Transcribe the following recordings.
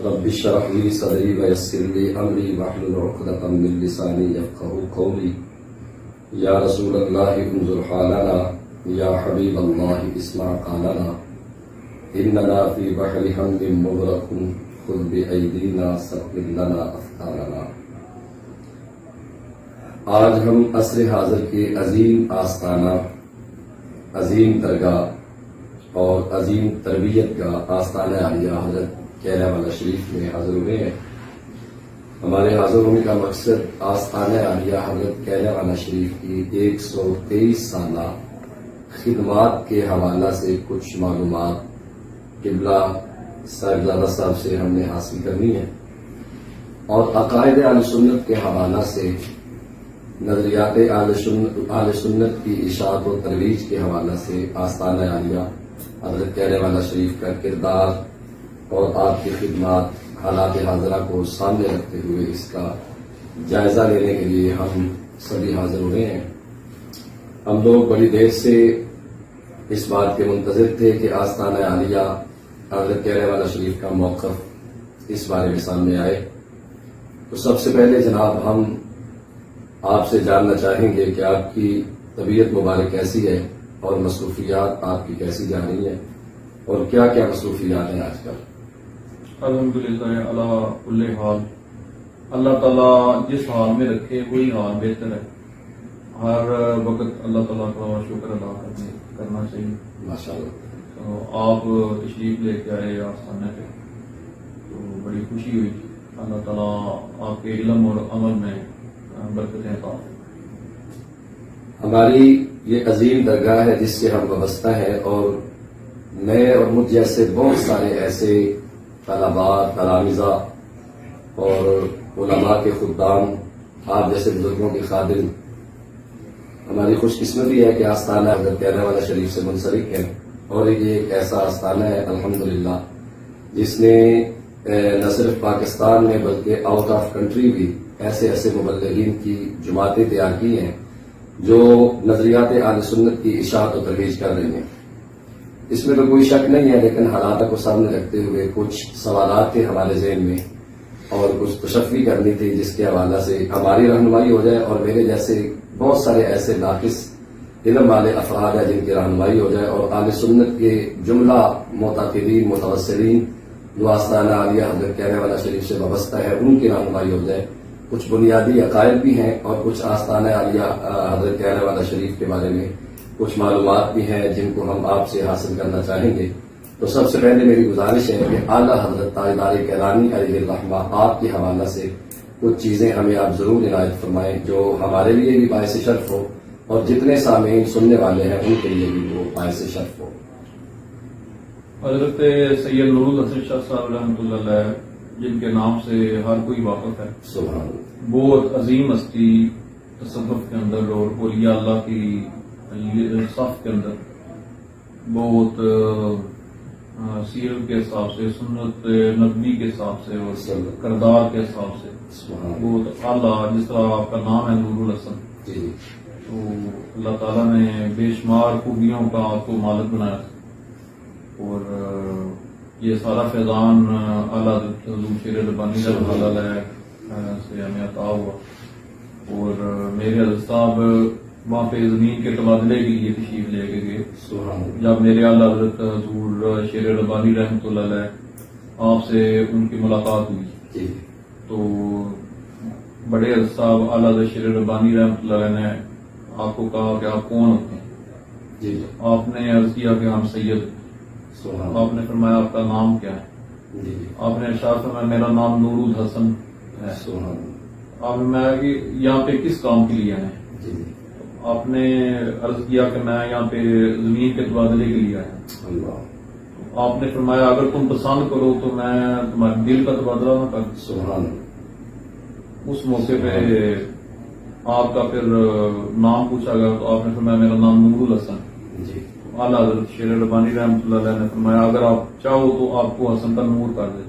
رب اشرح لي صدري ويسر لي امري واحلل عقدة من لساني يفقهوا قولي يا رسول الله انظر حالنا يا حبيب الله اسمع قالنا اننا في بحر هم مغرق خذ بأيدينا سقل لنا افكارنا. آج ہم عصر حاضر کے عظیم آستانہ، عظیم درگاہ اور عظیم تربیت کا آستانہ عالیہ حضرت کیلا والا شریف میں حاضر ہوئے ہیں. ہمارے حاضر ہونے کا مقصد آستانہ عالیہ حضرت کیلا والا شریف کی 123 سالہ خدمات کے حوالہ سے کچھ معلومات قبلہ صاحبزادہ صاحب سے ہم نے حاصل کرنی ہے، اور عقائد اہل سنت کے حوالہ سے نظریات اہل سنت کی اشاعت و ترویج کے حوالہ سے آستانہ عالیہ حضرت کیلا والا شریف کا کردار اور آپ کی خدمات حالات حاضرہ کو سامنے رکھتے ہوئے اس کا جائزہ لینے کے لیے ہم سبھی حاضر ہوئے ہیں. ہم لوگ بڑی دیر سے اس بات کے منتظر تھے کہ آستانہ عالیہ حضرت کیلا والا شریف کا موقف اس بارے میں سامنے آئے. تو سب سے پہلے جناب ہم آپ سے جاننا چاہیں گے کہ آپ کی طبیعت مبارک کیسی ہے اور مصروفیات آپ کی کیسی جا رہی ہیں، اور کیا کیا مصروفیات ہیں آج کل؟ الحمدللہ اللہ کل حال، اللہ تعالیٰ جس حال میں رکھے وہی حال بہتر ہے. ہر وقت اللہ تعالیٰ کا شکر ادا کرنا چاہیے. ماشاءاللہ. تو آپ تشریف لے کے آئے آستانے پہ تو بڑی خوشی ہوئی. اللہ تعالیٰ آپ کے علم اور عمل میں برکتیں عطا فرمائے. ہماری یہ عظیم درگاہ ہے جس سے ہم وابستہ ہیں، اور میں اور مجھ جیسے بہت سارے ایسے طلباء، تلامذہ اور علماء کے خدام، آپ جیسے بزرگوں کے خادم، ہماری خوش قسمتی ہے کہ آستانہ حضرت کیلا والا شریف سے منسلک ہے. اور یہ ایک ایسا آستانہ ہے الحمدللہ جس نے نہ صرف پاکستان میں بلکہ آؤٹ آف کنٹری بھی ایسے مبلغین کی جماعتیں تیار کی ہیں جو نظریات اہل سنت کی اشاعت و ترویج کر رہی ہیں. اس میں تو کوئی شک نہیں ہے، لیکن حالات کو سامنے رکھتے ہوئے کچھ سوالات تھے ہمارے ذہن میں اور کچھ تشفی کرنی تھی جس کے حوالہ سے ہماری رہنمائی ہو جائے اور میرے جیسے بہت سارے ایسے ناقص علم والے افراد ہیں جن کی رہنمائی ہو جائے، اور اہل سنت کے جملہ معتقدین متوسلین جو آستانہ عالیہ حضرت کیلا والا شریف سے وابستہ ہے ان کی رہنمائی ہو جائے. کچھ بنیادی عقائد بھی ہیں اور کچھ آستانہ عالیہ حضرت کیلا والا شریف کے بارے میں کچھ معلومات بھی ہیں جن کو ہم آپ سے حاصل کرنا چاہیں گے. تو سب سے پہلے میری گزارش ہے کہ اعلیٰ حضرت تاجدار کیلانی علیہ الرحمہ آپ کے حوالہ سے کچھ چیزیں ہمیں آپ ضرور عنایت فرمائیں جو ہمارے لیے بھی باعث شرف ہو اور جتنے سامعین سننے والے ہیں ان کے لیے بھی وہ باعث شرف ہو. حضرت سید نور الحسن شاہ صاحب رحمۃ اللہ علیہ جن کے نام سے ہر کوئی واقف ہے، سبحان اللہ. بہت عظیم ہستی تصوف کے اندر اور اولیاء اللہ کی صف کے اندر، بہت سیرت کے حساب سے، سنت نبوی کے حساب سے اور کردار کے حساب سے بہت اعلیٰ. جس طرح آپ کا نام ہے نور الحسن، تو اللہ تعالیٰ نے بے شمار خوبیوں کا آپ کو مالک بنایا اور یہ سارا فیضان اعلیٰ حضور شیر ربانی رحمۃ اللہ علیہ سے ہمیں عطا ہوا. اور میرے حضرت صاحب وہاں پہ زمین کے تبادلے کے لیے تشریف لے کے گئے. جب میرے اعلیٰ حضرت حضور شیر ربانی رحمۃ اللہ علیہ آپ سے ان کی ملاقات ہوئی تو بڑے حضرت صاحب اعلیٰ حضرت شیر ربانی رحمۃ اللہ علیہ نے آپ کو کہا کہ آپ کون ہوتے ہیں؟ آپ نے عرض کیا کہ ہم سید. آپ نے فرمایا آپ کا نام کیا ہے؟ آپ نے ارشاد فرمایا میرا نام نور الحسن ہے. آپ نے فرمایا کہ یہاں پہ کس کام کے لیے آئے؟ آپ نے عرض کیا کہ میں یہاں پہ زمین کے تبادلے کے لیے آیا. آپ نے فرمایا اگر تم پسند کرو تو میں تمہارے دل کا تبادلہ نہ کروں. اس موقع پہ آپ کا پھر نام پوچھا گیا تو آپ نے فرمایا میرا نام نور الحسن. اعلیٰ حضرت شیر ربانی رحمۃ اللہ علیہ نے فرمایا اگر آپ چاہو تو آپ کو حسن کا نور کر دے.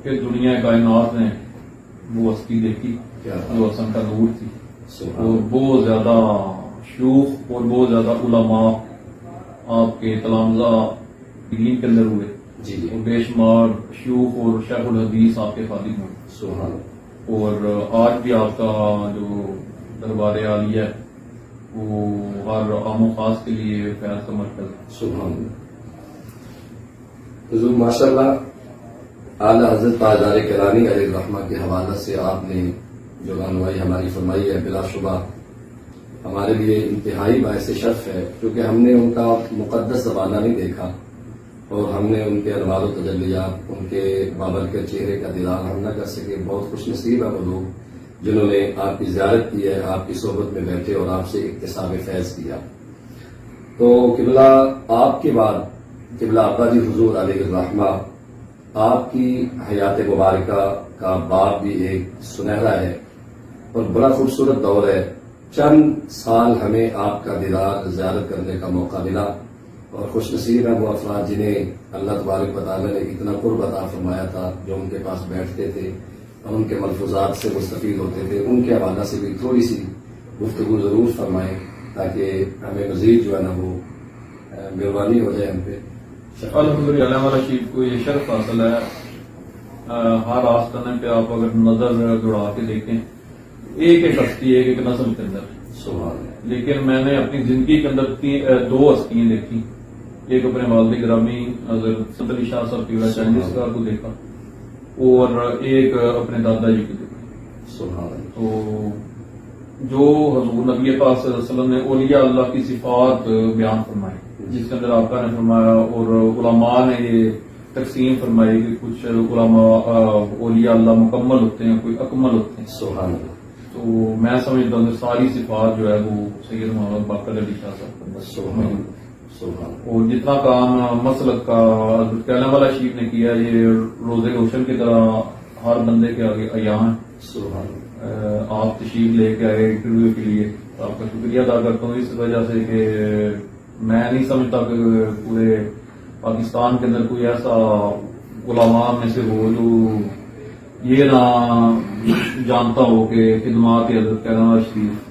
پھر دنیا کائنات نے وہ ہستی دیکھی جو حسن کا نور تھی، اور بہت زیادہ شیوخ اور بہت زیادہ علماء آپ کے تلامذہ دین کے اندر ہوئے. جی جی وہ بے شمار شیوخ اور شیخ الحدیث آپ کے خادم ہوں، سبحان اللہ، اور آج بھی آپ کا جو دربار عالیہ ہے وہ ہر عام و خاص کے لیے فیض کا مرکز ہے۔ سبحان اللہ۔ حضور ماشاء اللہ اعلی حضرت تاجدار کیلانی علیہ الرحمہ کے حوالے سے آپ نے جو رہنمائی ہماری فرمائی ہے، بلا شبہ ہمارے لیے انتہائی باعث شرف ہے، کیونکہ ہم نے ان کا مقدس زمانہ نہیں دیکھا اور ہم نے ان کے انوار و تجلیات، ان کے بابرکت چہرے کا دیدار ہم نہ کر سکے۔ بہت خوش نصیب ہے وہ لوگ جنہوں نے آپ کی زیارت کی ہے، آپ کی صحبت میں بیٹھے اور آپ سے اکتساب فیض کیا۔ تو قبلہ آپ کے بعد قبلہ ابا جی حضور علیہ الرحمہ، آپ کی حیات مبارکہ کا باب بھی ایک سنہرا ہے اور بڑا خوبصورت دور ہے۔ چند سال ہمیں آپ کا دیدار زیارت کرنے کا موقع ملا اور خوش نصیب ہے وہ افراد جنہیں اللہ تبارک و تعالیٰ نے اتنا قرب عطا فرمایا تھا، جو ان کے پاس بیٹھتے تھے اور ان کے ملفوظات سے مستفید ہوتے تھے۔ ان کے حوالہ سے بھی تھوڑی سی گفتگو ضرور فرمائیں تاکہ ہمیں مزید جو ہے نا وہ مہربانی ہو جائے ہم پہ۔ الحمدللہ علامہ رشید کو یہ شرف حاصل ہے، ہر آستانے پہ آپ اگر نظر دوڑا کے دیکھیں ایک ایک ہستی ایک ایک نسل کے اندر، سبحان اللہ، لیکن میں نے اپنی زندگی کے اندر دو ہستیاں دیکھی، ایک اپنے والد گرامی حضرت سید علی شاہ صاحب کی چائنیز کا کو دیکھا اور ایک اپنے دادا جی کو دیکھا۔ سبحان اللہ، تو جو حضور نبی پاک صلی اللہ علیہ وسلم نے اولیاء اللہ کی صفات بیان فرمائی، جس کے اندر آقا نے فرمایا اور علماء نے یہ تقسیم فرمائی کہ کچھ علماء اولیاء اللہ مکمل ہوتے ہیں، کوئی اکمل ہوتے ہیں۔ سبحان اللہ، تو میں سمجھتا ہوں کہ ساری صفات جو ہے وہ سید محمد باقر علی شاہ صاحب کے اندر سبحان اللہ، سبحان اللہ، اور جتنا کام مسلک کا حضرت کیلم والا شیخ نے کیا، یہ روزے روشن کی طرح ہر بندے کے آگے عیاں ہے۔ سبحان اللہ، آپ تشریف لے کے آئے انٹرویو کے لیے، آپ کا شکریہ ادا کرتا ہوں اس وجہ سے کہ میں نہیں سمجھتا کہ پورے پاکستان کے اندر کوئی ایسا علماء میں سے ہو جو یہ نہ جانتا ہو کہ خدمات حضرت کیلم شریف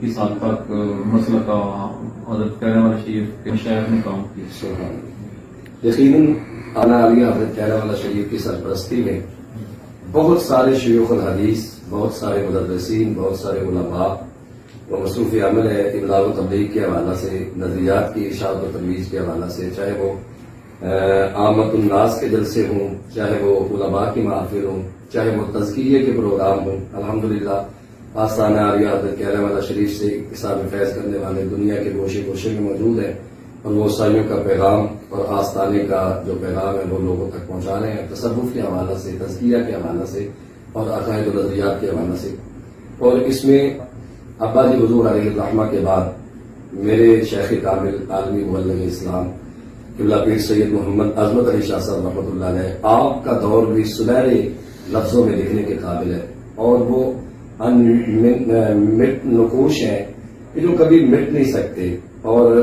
کس حد تک مسئلہ کا حضرت کیلم شریف کے شہر نے کام کیا۔ سبحان اللہ۔ یقیناً اعلیٰ عالیہ حضرت کیلم والا شریف کی سرپرستی میں بہت سارے شیوخ الحدیث، بہت سارے مدرسین، بہت سارے علماء وہ مصروف عمل ہے ابلاغ و تبلیغ کے حوالہ سے، نظریات کی اشاعت و ترویج کے حوالہ سے، چاہے وہ عامت الناس کے جلسے ہوں، چاہے وہ علماء کی محافل ہوں، چاہے وہ تزکیے کے پروگرام ہوں۔ الحمدللہ آستانہ عالیہ حضرت کیلم والا شریف سے اکتساب فیض کرنے والے دنیا کے گوشے گوشے میں موجود ہیں اور وہ سائیوں کا پیغام اور آستانے کا جو پیغام ہے وہ لوگوں تک پہنچا رہے ہیں، تصوف کے حوالہ سے، تزکیہ کے حوالہ سے اور عقائد و نظریات کے حوالہ سے۔ اور اس میں ابا جی حضور علیہ الرحمہ کے بعد میرے شیخ کامل عالمی مبلغ اسلام قبلہ پیر سید محمد عظمت علی شاہ صاحب رحمۃ اللہ علیہ، آپ کا دور بھی سنہرے لفظوں میں لکھنے کے قابل ہے اور وہ مٹ نقوش ہیں کہ جو کبھی مٹ نہیں سکتے، اور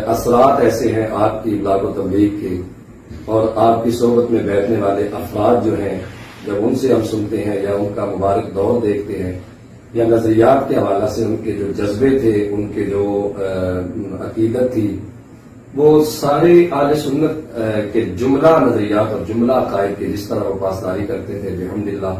اثرات ایسے ہیں آپ کی ابلاغ و تبلیغ کے اور آپ کی صحبت میں بیٹھنے والے افراد جو ہیں، جب ان سے ہم سنتے ہیں یا ان کا مبارک دور دیکھتے ہیں یا نظریات کے حوالہ سے ان کے جو جذبے تھے، ان کے جو عقیدت تھی، وہ سارے اہل سنت کے جملہ نظریات اور جملہ عقائد کے جس طرح وہ پاسداری کرتے تھے، الحمدللہ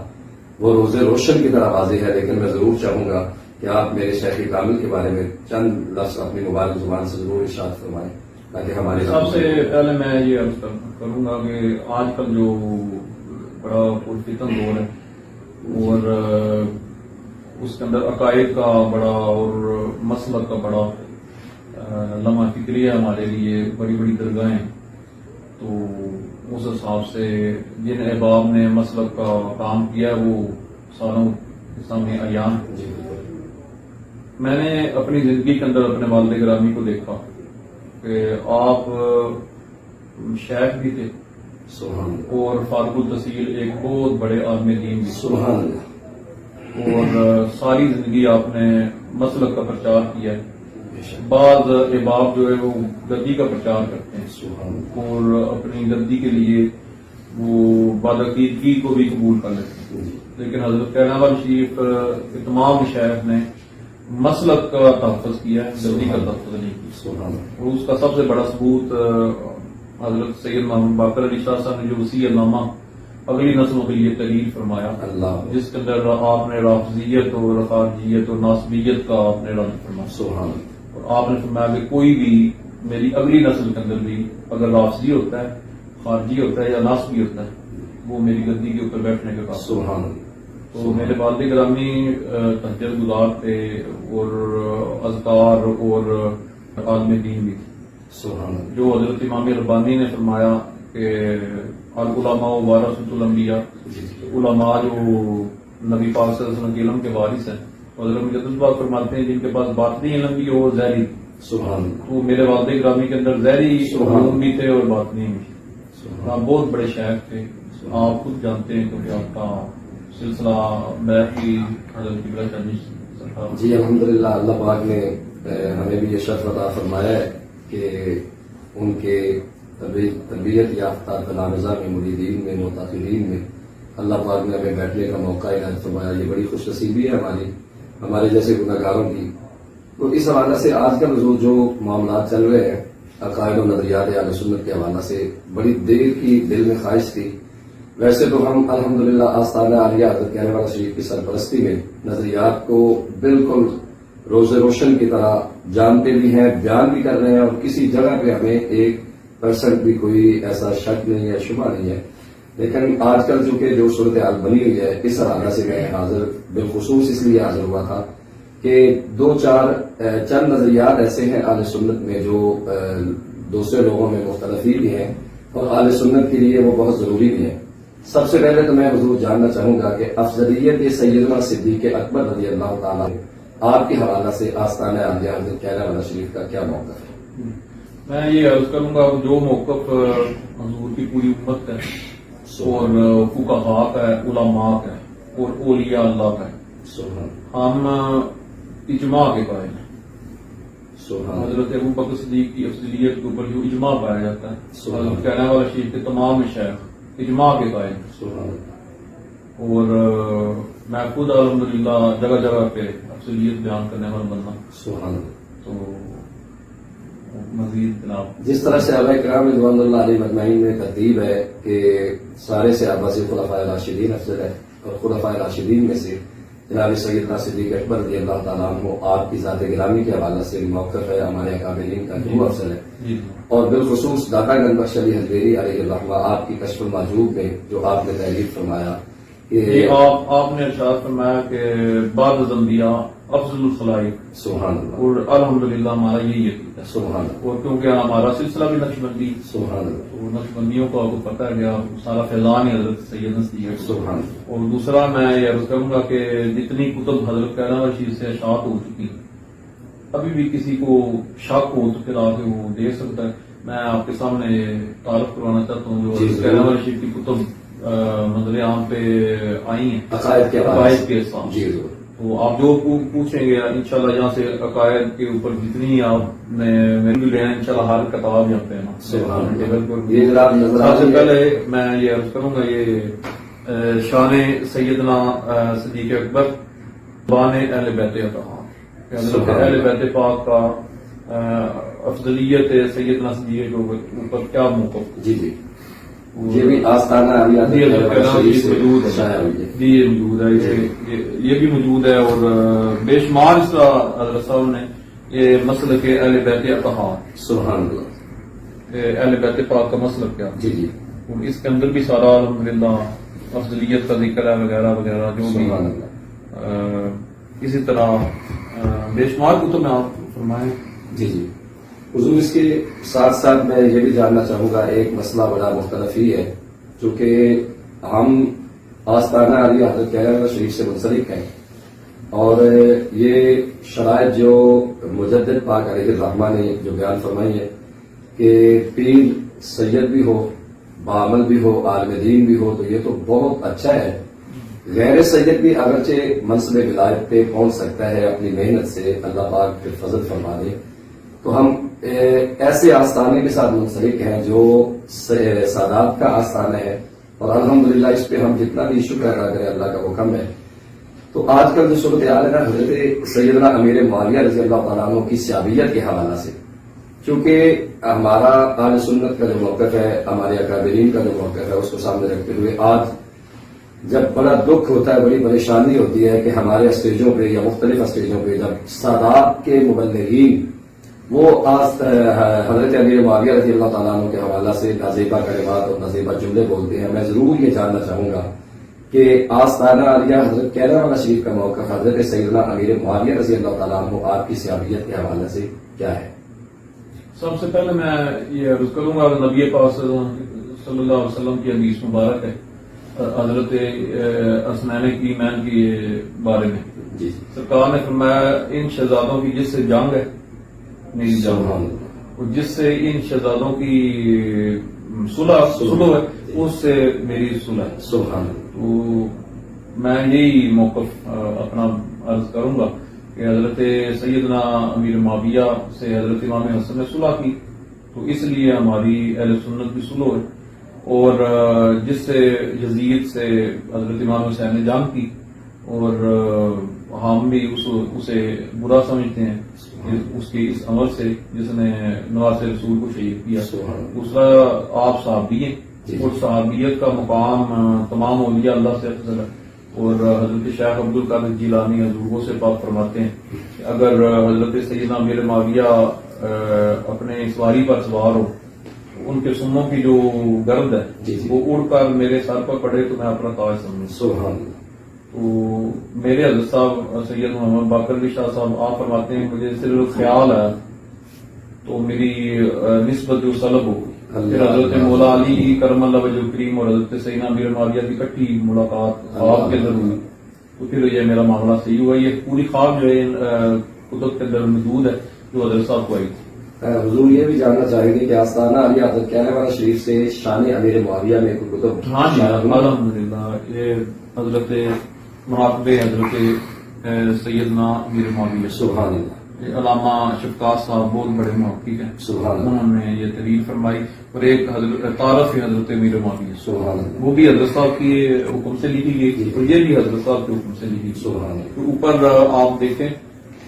وہ روزے روشن کی طرح واضح ہے۔ لیکن میں ضرور چاہوں گا کہ آپ میرے شیخ کامل کے بارے میں چند لفظ اپنی مبارک زبان سے ضرور ارشاد فرمائیں تاکہ ہمارے سب سے پہلے میں یہ عرض کروں گا کہ آج کل جو بڑا پرفتن دور ہے اور اس کے اندر عقائد کا بڑا اور مسلک کا بڑا لمحہ فکری ہے ہمارے لیے، بڑی بڑی درگاہیں، تو اس حساب سے جن احباب نے مسلک کا کام کیا وہ ساروں کے سامنے عیان۔ میں نے اپنی زندگی کے اندر اپنے والد گرامی کو دیکھا کہ آپ شیخ بھی تھے سبحان اللہ، اور فارغ التحصیل ایک بہت بڑے عالم دین بھی، سبحان اللہ، اور ساری زندگی آپ نے مسلک کا پرچار کیا ہے۔ بے شک، بعض احباب جو ہے وہ گدی کا پرچار کرتے ہیں سبحان اللہ، اور اپنی گدی کے لیے وہ بدعقیدگی کو بھی قبول کر لیتے ہیں، جی، لیکن حضرت کیلم والا شریف کے تمام مشائخ نے مسلک کا تحفظ کیا ہے، گدی کا تحفظ نہیں کیا۔ سبحان اللہ، اور اس کا سب سے بڑا ثبوت حضرت سید محمد باقر علی شاہ صاحب نے جو وسیع نامہ اگلی نسلوں کے لیے تحریر فرمایا، اللہ جس کے اندر آپ نے رافضیت اور خارجیت اور ناصبیت کا آپ نے رد فرمایا، سبحان اور آپ نے فرمایا کہ کوئی بھی میری اگلی نسل کے اندر بھی اگر رافضی ہوتا ہے، خارجی ہوتا ہے یا ناصبی ہوتا ہے، وہ میری گدی کے اوپر بیٹھنے کے قابل۔ سبحان تو میرے والد گرامی تہجد گزار تھے اور اذکار اور عالم دین بھی تھے، سبحان جو حضرت امام ربانی نے فرمایا کہ العلماء ورثۃ الانبیاء، علماء جو نبی پاک صلی اللہ علیہ وسلم کے علم کے وارث ہیں، اور حضرت مجدد بات فرماتے ہیں جن کے پاس باطنی علم بھی ہو ظاہری، سبحان تو میرے والد گرامی کے اندر ظاہری علوم بھی تھے اور باطنی بھی تھے۔ آپ بہت بڑے شیخ تھے، آپ خود جانتے ہیں کیونکہ آپ کا سلسلہ بیعت کی حضرت قبلہ شاہی سرکار۔ جی الحمدللہ، اللہ پاک نے ہمیں بھی یہ شرف عطا فرمایا ہے کہ ان کے تربیت یافتہ تلامذہ میں، مریدین میں، متاثرین میں اللہ پاک نے ہمیں بیٹھنے کا موقع عنایت فرمایا۔ یہ بڑی خوش نصیبی ہے ہمارے جیسے گناہگاروں کی۔ تو اس حوالے سے آج کل جو معاملات چل رہے ہیں عقائد و نظریات اہل سنت کے حوالے سے، بڑی دیر کی دل میں خواہش تھی۔ ویسے تو ہم الحمدللہ آستانہ عالیہ حضرت کہنے والا شریف کی سرپرستی میں نظریات کو بالکل روز روشن کی طرح جانتے بھی ہیں، بیان بھی کر رہے ہیں، اور کسی جگہ پہ ہمیں 1% بھی کوئی ایسا شک نہیں ہے، شبہ نہیں ہے۔ لیکن آج کل چونکہ جو صورتحال بنی ہوئی ہے، اس حوالے سے میں حاضر بالخصوص اس لیے حاضر ہوا تھا کہ چند نظریات ایسے ہیں اہل سنت میں جو دوسرے لوگوں میں مختلف بھی ہیں، اور اہل سنت کے لیے وہ بہت ضروری بھی ہیں۔ سب سے پہلے تو میں حضور جاننا چاہوں گا کہ افضلیت سیدنا صدیق اکبر رضی اللہ تعالیٰ آپ کے حوالے سے آستانہ عالیہ حضرت کہنے والا شریف کا کیا موقف ہے؟ میں یہ عرض کروں گا جو موقف حضور کی پوری امت کا ہے اور فقہاء کا ہے، علماء کا ہے اور اولیاء اللہ کا ہے، ہم اجماع کے قائل ہیں۔ حضرت ابو بکر صدیق کی افضلیت کے اوپر جو اجماع پایا جاتا ہے، حضرت کہنے والا شریف کے تمام شیخ اجماع کے قائل ہیں، اور میں خود الحمدللہ جگہ جگہ پہ افضلیت بیان کرنے والا بندہ، تو مزید جناب جس طرح صحابہ کرام رضوان اللہ علیہ مجمعین میں ترتیب ہے کہ سارے صحابہ سے خلفائے راشدین افضل ہے، اور خلفائے راشدین میں سے جناب سیدنا صدیق اکبر رضی اللہ تعالیٰ عنہ آپ کی ذات گرامی کے حوالے سے موقف ہے ہمارے اکابرین کا وہ افضل ہے، اور بالخصوص داتا گنج بخش علی حضویری علیہ الرحمہ آپ کی کشف المحجوب میں جو آپ نے تحریر فرمایا کہ آپ نے ارشاد فرمایا کہ بعد الانبیاء افضل الخلائق، سبحان اللہ، اور الحمدللہ ہمارا یہی عقیدہ ہے، سبحان اللہ، اور کیونکہ ہمارا سلسلہ بھی نقشبندی، سبحان اللہ، تو نقشبندیوں کو آپ کو پتہ ہے گیا سارا فیضان ہے حضرت سیدنا صدیق، سبحان اللہ، اور دوسرا میں یہ عرض کروں گا کہ جتنی کتب حضرت کہنا رشید سے اشاعت ہو چکی ابھی بھی کسی کو شک ہو تو پھر آگے وہ دے سکتا ہے۔ میں آپ کے سامنے تعارف کروانا چاہتا ہوں جو حضرت کہنا رشید کی کتب نظر عام پہ آئی ہیں عقائد کے عقائد کے ساتھ، جی ضرور، تو آپ جو پوچھیں گے انشاءاللہ یہاں سے عقائد کے اوپر جتنی آپ نے میرے لے ہیں انشاءاللہ ہر کتاب یہاں پہ یہ جناب نظر سب سے پہلے میں یہ عرض کروں گا یہ شان سیدنا صدیق اکبر بان اہل بیت اطہار، اہل بیت پاک کا افضلیت سیدنا صدیق کے اوپر کیا موقف؟ جی جی، یہ بھی آستانہ عالیہ موجود ہے، یہ موجود ہے، یہ بھی موجود ہے، اور بے شمار اس کا حضرت صاحب نے یہ مسلک اہل بیت اطہار، سبحان اللہ، اہل بیت پاک کا مسلک کیا، جی جی، اس کے اندر بھی سارا الحمدللہ افضلیت کا ذکر ہے وغیرہ وغیرہ جو بھی سبحان اللہ، اسی طرح بے شمار کتب میں آپ فرمائیں۔ جی جی حضور، اس کے ساتھ ساتھ میں یہ بھی جاننا چاہوں گا ایک مسئلہ بڑا مختلف ہی ہے، چونکہ ہم آستانہ عالیہ حضرت کہنا شریف سے منسلک ہیں، اور یہ شرائط جو مجدد پاک علیہ الرحمہ نے جو بیان فرمائی ہے کہ پیر سید بھی ہو، بعمل بھی ہو، عالم دین بھی ہو، تو یہ تو بہت اچھا ہے۔ غیر سید بھی اگرچہ منصب ولایت پہ پہنچ سکتا ہے اپنی محنت سے، اللہ پاک پھر فضل فرما دے، تو ہم ایسے آستانے کے ساتھ منسلک ہیں جو سادات کا آستانہ ہے، اور الحمدللہ اس پہ ہم جتنا بھی شکر ادا کریں اللہ کا حکم ہے۔ تو آج کل جو صورتحال ہے نا حضرت سیدنا امیر معاویہ رضی اللہ تعالیٰ عنہ کی سیابیت کے حوالے سے، چونکہ ہمارا اہل سنت کا جو موقف ہے، ہمارے اکابرین کا جو موقف ہے، اس کو سامنے رکھتے ہوئے آج جب بڑا دکھ ہوتا ہے، بڑی پریشانی ہوتی ہے کہ ہمارے اسٹیجوں پہ یا مختلف اسٹیجوں پہ جب سادات کے مبلغین وہ آج حضرت امیر معاویہ رضی اللہ تعالیٰ عنہ کے حوالہ سے نازیبہ کلمات اور نازیبہ جملے بولتے ہیں، میں ضرور یہ جاننا چاہوں گا کہ آستانہ عالیہ حضرت کیرا والا شریف کا موقف حضرت سیدنا امیر معاویہ رضی اللہ تعالیٰ عنہ آپ کی صحابیت کے حوالے سے کیا ہے؟ سب سے پہلے میں یہ عرض کروں گا کہ نبی پاک صلی اللہ علیہ وسلم کی حدیث مبارک ہے حضرت اسنین کریمین کے بارے میں، جی سرکار نے فرمایا ان شہزادوں کی جس سے جنگ ہے میری جنگ، اور جس سے ان شہزادوں کی صلح ہے اس سے میری صلح ہے۔ سبحان تو میں یہی موقف اپنا عرض کروں گا کہ حضرت سیدنا امیر معاویہ سے حضرت امام حسن نے صلح کی، تو اس لیے ہماری اہل سنت کی صلح ہے، اور جس سے یزید سے حضرت امام حسین نے جنگ کی، اور ہم بھی اسے برا سمجھتے ہیں اس کے اس عمل سے جس نے نواز رسول کو شہید کیا۔ دوسرا آپ صحابی ہیں، اور صحابیت کا مقام تمام اولیاء اللہ سے افضل ہے، اور حضرت شیخ عبد القادر جیلانی حضور سے پاک فرماتے ہیں کہ اگر حضرت سیدنا امیر معاویہ اپنے سواری پر سوار ہو، ان کے سموں کی جو گرد ہے وہ اڑ کر میرے سر پر پڑے تو میں اپنا تاج سمجھوں۔ سبحان اللہ۔ تو میرے حضرت صاحب سید محمد باقر علی شاہ صاحب آپ فرماتے ہیں مجھے صرف خیال ہے تو میری نسبت جو سلب ہو گئی، پھر حضرت مولا علی کرم اللہ وجہ کریم اور حضرت سیدنا امیر معاویہ کی اکٹھی ملاقات خواب کے اندر ہوئی، تو پھر یہ میرا معاملہ صحیح ہوا۔ یہ پوری خواب جو ہے کتب کے اندر موجود ہے جو حضرت صاحب کو آئی تھی۔ حضور یہ بھی جاننا چاہیں گے کہ آستانہ عالیہ حضرت کیرا والا شریف سے شان امیر معاویہ میں کوئی کتب؟ ہاں جی الحمدللہ، یہ حضرت مراقب حضرت سیدنا امیر معاویہ سبحان اللہ۔ علامہ شفقات صاحب بہت بڑے محقق ہیں، سبحان اللہ۔ انہوں نے یہ تحریر فرمائی، اور ایک حضرت تعارف ہے حضرت امیر معاویہ، سبحان اللہ۔ وہ بھی حضرت صاحب کی حکم سے لکھی گئی اور یہ بھی حضرت صاحب کے حکم سے لکھی گئی۔ سبحان اللہ۔ تو اوپر آپ دیکھیں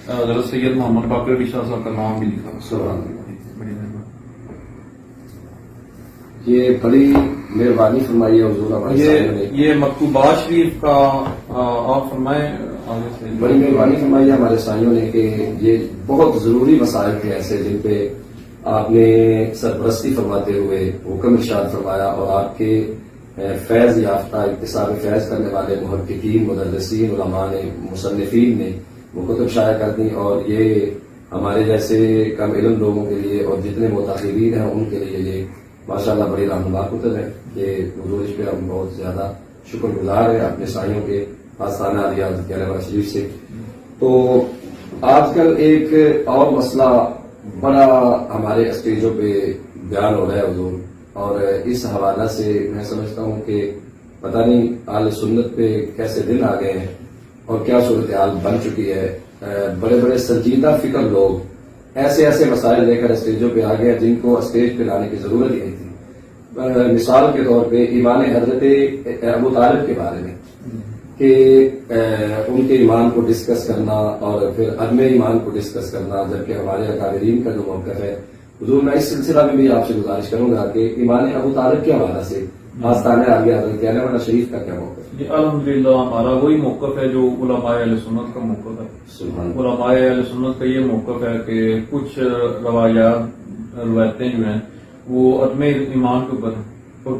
حضرت سید محمد باقر علی شاہ صاحب کا نام بھی لکھا ہے۔ سبحان اللہ۔ بڑی مہربانی۔ یہ بڑی مہربانی فرمائی ہے حضور ہمارے سامنے نے، یہ مکتوبات شریف کا آپ فرمائیں آگے سے۔ بڑی مہربانی فرمائی ہے ہمارے سائیوں نے کہ یہ بہت ضروری مسائل تھے ایسے جن پہ آپ نے سرپرستی فرماتے ہوئے حکم ارشاد فرمایا، اور آپ کے فیض یافتہ اکتساب فیض کرنے والے محققین، مدرسین، علماء نے، مصنفین نے وہ کتب شائع کر دی، اور یہ ہمارے جیسے کم علم لوگوں کے لیے اور جتنے متاخرین ہیں ان کے لیے یہ ماشاءاللہ بڑی رہنما کتب ہے کہ حضور اس پہ ہم بہت زیادہ شکر گزار ہیں اپنے سائیوں کے آستانہ عالیہ حضرت کیرا والا شریف سے۔ تو آج کل ایک اور مسئلہ بڑا ہمارے اسٹیجوں پہ بیان ہو رہا ہے حضور، اور اس حوالہ سے میں سمجھتا ہوں کہ پتہ نہیں اہل سنت پہ کیسے دن آ گئے ہیں اور کیا صورتحال بن چکی ہے۔ بڑے بڑے سنجیدہ فکر لوگ ایسے ایسے مسائل لے کر اسٹیجوں پہ آ گئے جن کو اسٹیج پہ لانے کی ضرورت ہی نہیں تھی۔ مثال کے طور پہ ایمان حضرت ابو طالب کے بارے میں کہ ان کے ایمان کو ڈسکس کرنا اور پھر عدم ایمان کو ڈسکس کرنا، جبکہ ہمارے اکابرین کا جو موقف ہے حضور، میں اس سلسلہ میں بھی آپ سے گزارش کروں گا کہ ایمان ابو طالب کے حوالہ سے آستانہ عالیہ حضرت کیرا والا شریف کا کیا موقف ہے؟ جی الحمدللہ ہمارا وہی موقف ہے جو علماء اہل سنت کا موقف ہے۔ سبحان اللہ۔ علماء اہل سنت کا یہ موقف ہے کہ کچھ روایتیں جو ہیں وہ عدم ایمان کے اوپر اور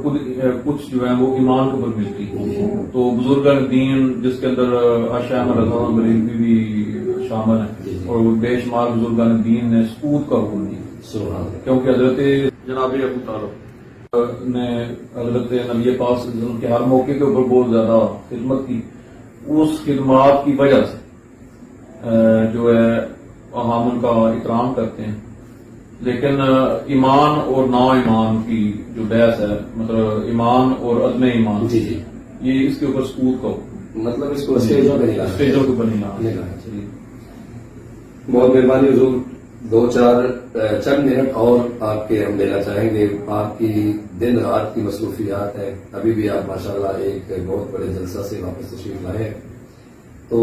کچھ جو ہیں وہ ایمان کے اوپر ملتی ہیں۔ تو بزرگان دین جس کے اندر اشاعرہ رضا بریلوی بھی شامل ہیں، اور بے شمار بزرگان دین نے سکوت کا حکم دیا، سبحان اللہ۔ کیونکہ حضرت جناب ابو طالب نے حضرت نبی پاک صلی اللہ علیہ وسلم کے ہر موقع کے اوپر بہت زیادہ خدمت کی، اس خدمات کی وجہ سے جو ہے ہم ان کا احترام کرتے ہیں، لیکن ایمان اور نا ایمان کی جو بحث ہے، مطلب ایمان اور عدم ایمان، جی جی، یہ اس کے اوپر سکوت کا حکم، مطلب اس کو اسٹیجوں پہ نہیں لانا۔ اسٹیجوں کے اوپر نہیں لانا۔ بہت مہربانی حضور، دو چار چند منٹ اور آپ کے ہم لینا چاہیں گے۔ آپ کی دن رات کی مصروفیات ہے، ابھی بھی آپ ماشاءاللہ ایک بہت بڑے جلسہ سے واپس تشریف لائے ہیں، تو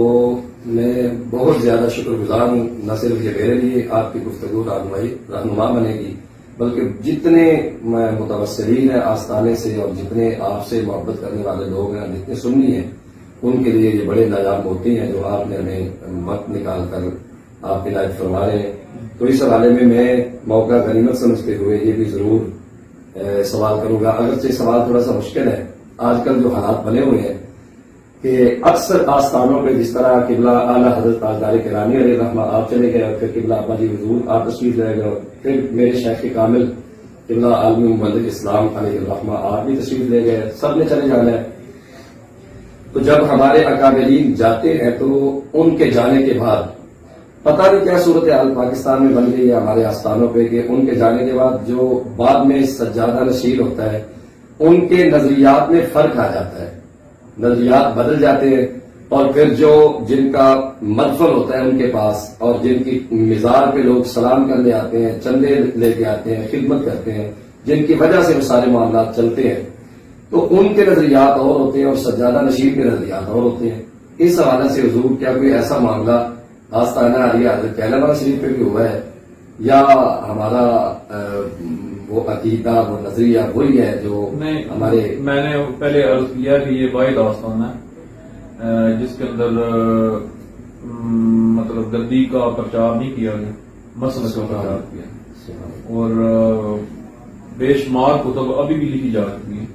میں بہت زیادہ شکر گزار ہوں، نہ صرف یہ میرے لیے آپ کی گفتگو رہنما بنے گی، بلکہ جتنے متوسلین ہیں آستانے سے اور جتنے آپ سے محبت کرنے والے لوگ ہیں، جتنے سنی ہیں، ان کے لیے یہ بڑے نایاب ہوتے ہیں جو آپ نے ہمیں وقت نکال کر آپ عنایت فرما رہے ہیں۔ تو اس حوالے میں موقع غنیمت سمجھتے ہوئے یہ بھی ضرور سوال کروں گا، اگرچہ سوال تھوڑا سا مشکل ہے۔ آج کل جو حالات بنے ہوئے ہیں کہ اکثر آستانوں پہ جس طرح قبلہ اعلیٰ حضرت تاجدار کرانی علیہ رحمہ آپ چلے گئے، اور پھر قبلہ ابا جی حضور آپ تشریف لے گئے، اور پھر میرے شیخ کامل قبلہ عالمی مبلغ اسلام علیہ الرحمہ آپ بھی تشریف لے گئے، سب نے چلے جانا ہے۔ تو جب ہمارے اکابرین جاتے ہیں تو ان کے جانے کے بعد پتہ نہیں کیا صورتحال پاکستان میں بن گئی ہے ہمارے آستانوں پہ کہ ان کے جانے کے بعد جو بعد میں سجادہ نشین ہوتا ہے ان کے نظریات میں فرق آ جاتا ہے، نظریات بدل جاتے ہیں، اور پھر جو جن کا مدفن ہوتا ہے ان کے پاس اور جن کی مزار پہ لوگ سلام کرنے آتے ہیں، چندے لے کے آتے ہیں، خدمت کرتے ہیں، جن کی وجہ سے وہ سارے معاملات چلتے ہیں، تو ان کے نظریات اور ہوتے ہیں اور سجادہ نشین کے نظریات اور ہوتے ہیں۔ اس حوالے سے حضور کیا کوئی ایسا معاملہ آستانہ عالیہ حضرت کہنے والا شریف پہ بھی ہوا ہے، یا ہمارا وہ عقیدہ وہ نظریہ وہی ہے جو ہمارے؟ میں نے پہلے عرض کیا کہ یہ واحد آستان ہے جس کے اندر مطلب گدی کا پرچار نہیں کیا گیا، مسلک کا پرچار کیا، اور بے شمار کتب ابھی بھی لکھی جا چکی ہیں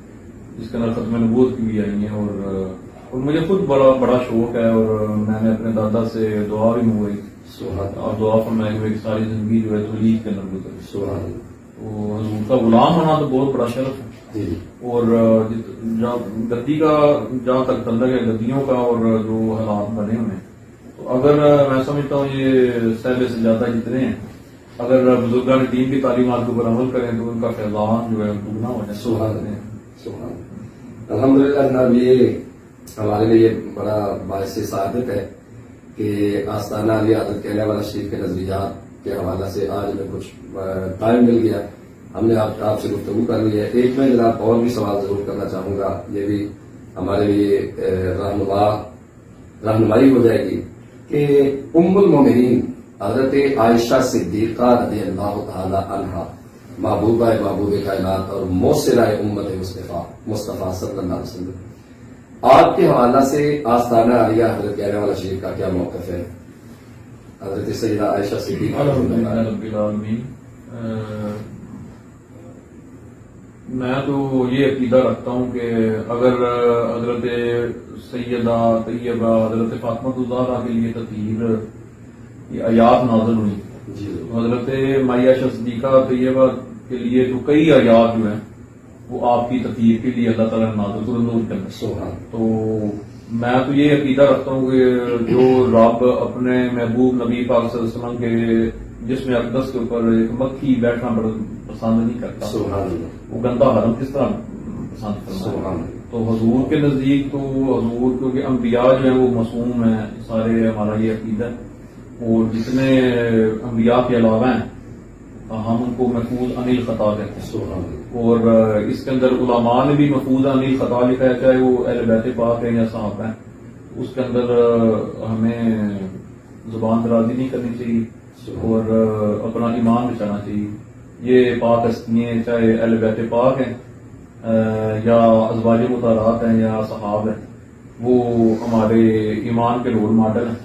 جس کے اندر ختم نبوت کی بھی آئی ہیں، اور مجھے خود بڑا شوق ہے، اور میں نے اپنے دادا سے دعا بھی منگوائی اور دعا فرمائی ہوئی کہ ساری زندگی جو ہے توحید کے اندر گزری۔ تو حضور کا غلام ہونا تو بہت بڑا شرف ہے، اور گدی کا جہاں تک تعلق ہے گدیوں کا اور جو حالات بنے ہوئے ہیں، تو اگر میں سمجھتا ہوں یہ سہلے سے زیادہ جتنے ہیں اگر بزرگان دین کی تعلیمات کے اوپر عمل کریں تو ان کا فیضان جو ہے دگنا ہو جائے۔ الحمدللہ جناب، یہ ہمارے لیے بڑا باعث سعادت ہے کہ آستانہ عالیہ حضرت کہنے والا شریف کے نظریات کے حوالے سے آج میں کچھ ٹائم مل گیا، ہم نے آپ سے گفتگو کر لی ہے۔ ایک میں جناب اور بھی سوال ضرور کرنا چاہوں گا، یہ بھی ہمارے لیے رہنمائی ہو جائے گی کہ ام المومنین حضرت عائشہ صدیقہ رضی اللہ تعالی عنہا، محبوبہ محبوب کائنات اور موثرہ امت مصطفیٰ صلی اللہ علیہ وسلم، آپ کے حوالہ سے آستانہ عالیہ حضرت کہنے والا شریف کا کیا موقف ہے؟ حضرت سیدہ عائشہ صدیقہ رب العالمین، میں تو یہ عقیدہ رکھتا ہوں کہ اگر حضرت سیدہ طیبہ حضرت فاطمہ الزہرا کے لیے تطہیر یہ آیات نازل ہوئی، حضرت عائشہ صدیقہ طیبہ کے لیے تو کئی آیات جو ہیں وہ آپ کی تطہیر کے لیے اللہ تعالیٰ نے نازل کرنا۔ تو میں تو یہ عقیدہ رکھتا ہوں کہ جو رب اپنے محبوب نبی پاک صلی اللہ علیہ وسلم کے جسم اقدس کے اوپر ایک مکھی بیٹھنا پسند نہیں کرتا، وہ گندہ حرم کس طرح پسند کرتا ہے؟ تو حضور کے نزدیک تو حضور کیونکہ انبیاء جو ہیں وہ معصوم ہیں، سارے ہمارا یہ عقیدہ ہے، اور جتنے انبیاء کے علاوہ ہیں ہم ان کو محفوظ عن الخطا کہتے ہیں، اور اس کے اندر علماء نے بھی محفوظ عن الخطا لکھا ہے، چاہے وہ اہل بیت پاک ہیں یا صحابہ ہیں، اس کے اندر ہمیں زبان درازی نہیں کرنی چاہیے اور اپنا ایمان بچانا چاہیے۔ یہ پاک ہستیاں چاہے اہل بیت پاک ہیں یا ازواج مطہرات ہیں یا صحاب ہیں، وہ ہمارے ایمان کے رول ماڈل ہیں،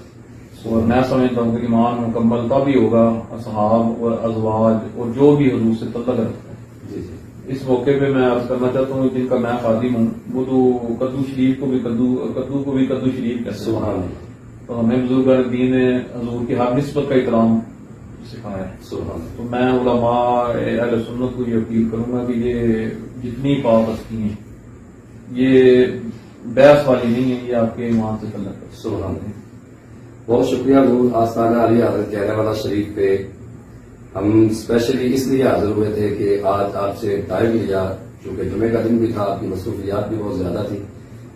اور میں سمجھتا ہوں کہ ایمان مکمل تبھی ہوگا اصحاب اور ازواج اور جو بھی حضور سے تعلق رکھتے ہیں۔ اس موقع پہ میں عرض کرنا چاہتا ہوں جن کا میں خادم ہوں وہ تو کدو شریف کو بھی کدو شریف کہتے ہیں، تو ہمیں بزرگان دین نے حضور کی ہر نسبت کا احترام سکھایا ہے۔ تو میں علماء اہل سنت کو یہ اپیل کروں گا کہ یہ جتنی پاک ہستی ہیں یہ بحث والی نہیں ہے، یہ آپ کے ایمان سے تعلق ہے۔ بہت شکریہ حضور آستانہ عالیہ حضرت کہنے والا شریف پہ ہم اسپیشلی اس لیے حاضر ہوئے تھے کہ آج آپ سے ٹائم لیا، چونکہ جمعے کا دن بھی تھا، آپ کی مصروفیات بھی بہت زیادہ تھی،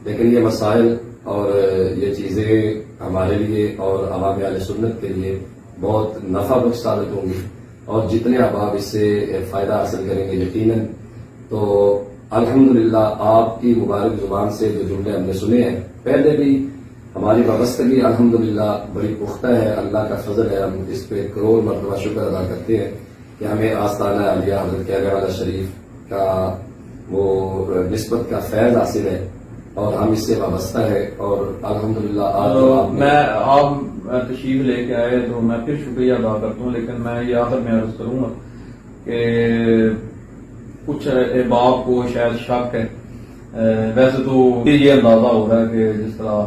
لیکن یہ مسائل اور یہ چیزیں ہمارے لیے اور عوام اہل سنت کے لیے بہت نفع بخش ثابت ہوں گی، اور جتنے احباب اس سے فائدہ حاصل کریں گے یقیناً۔ تو الحمدللہ آپ کی مبارک زبان سے جو جملے ہم نے سنے ہیں، پہلے بھی ہماری وابستگی الحمدللہ بڑی پختہ ہے، اللہ کا فضل ہے، ہم اس پہ کروڑ مرتبہ شکر ادا کرتے ہیں کہ ہمیں آستانہ عالیہ حضرت کہنے والا شریف کا وہ نسبت کا فیض حاصل ہے اور ہم اس سے وابستہ ہے، اور الحمدللہ آج جو آپ نے- میں آپ تشریف لے کے آئے تو میں پھر شکریہ ادا کرتا ہوں، لیکن میں یہ آخر میں عرض کروں گا کہ کچھ احباب کو شاید شک ہے، ویسے تو یہ اندازہ ہو رہا ہے کہ جس طرح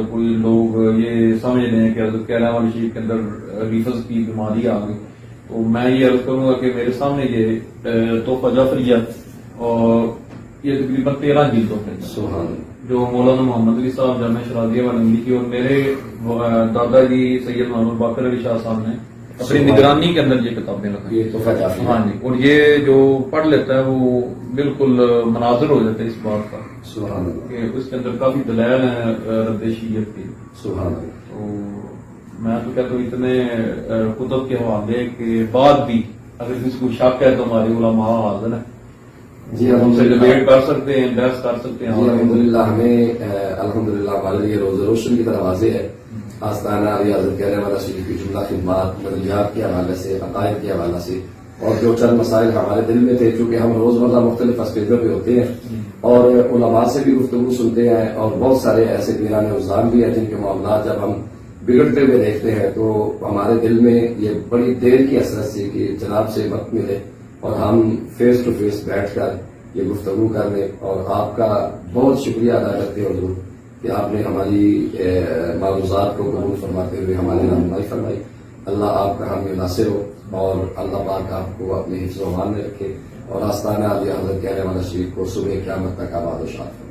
کوئی لوگ یہ سمجھ رہے ہیں کہ حضرت کہنے والی شریف کے اندر ریفز کی بیماری آ گئی، تو میں یہ عرض کروں گا کہ میرے سامنے یہ تحفہ جعفریہ اور یہ تقریباً 13 جلدوں میں سبحان اللہ، جو مولانا محمد علی صاحب جامع شرازیہ والے کی، اور میرے دادا جی سید محمد باقر علی شاہ صاحب نے اپنی نگرانی کے اندر یہ کتابیں لکھی. یہ تحفہ جعفریہ. ہاں جی، اور یہ جو پڑھ لیتا ہے وہ بالکل مناظر ہو جاتا ہے اس بات کا سبحان اللہ، کہ اس کے اندر کافی دلائل ہیں رد شیعت کی. سبحان اللہ. تو میں تو کہتا ہوں اتنے کتب کے حوالے کے بعد بھی اگر کسی کو شک ہے تو ہمارے علماء حاضر ہیں، جی ہم سے الحمدللہ، ڈبیٹ کر سکتے ہیں، بحث کر سکتے ہیں. جی الحمدللہ، ہمیں الحمدللہ ہمارے لیے روز روشن کی طرح واضح ہے آستانہ علی حضرت کہنے والا شریف کی جملہ خدمات مدنیات کے حوالے سے، عقائد کے حوالے سے، اور جو چند مسائل ہمارے دل میں تھے، چونکہ ہم روزمرہ مختلف اسٹیجوں پہ ہوتے ہیں اور علماء سے بھی گفتگو سنتے ہیں، اور بہت سارے ایسے پیران وزان بھی ہیں جن کے معاملات جب ہم بگڑتے ہوئے دیکھتے ہیں تو ہمارے دل میں یہ بڑی دیر کی حسرت سے کہ جناب سے وقت ملے اور ہم فیس ٹو فیس بیٹھ کر یہ گفتگو کر لیں، اور آپ کا بہت شکریہ ادا کرتے ہیں حضور کہ آپ نے ہماری معلومات کو قبول فرماتے ہوئے ہماری رہنمائی فرمائی. اللہ آپ کا حامی ناصر ہو، اور اللہ پاک آپ کو اپنے حفظ و امان میں رکھے، اور آستانہ عالیہ حضرت کہنے والا شریف کو صبح قیامت تک آباد و شاد.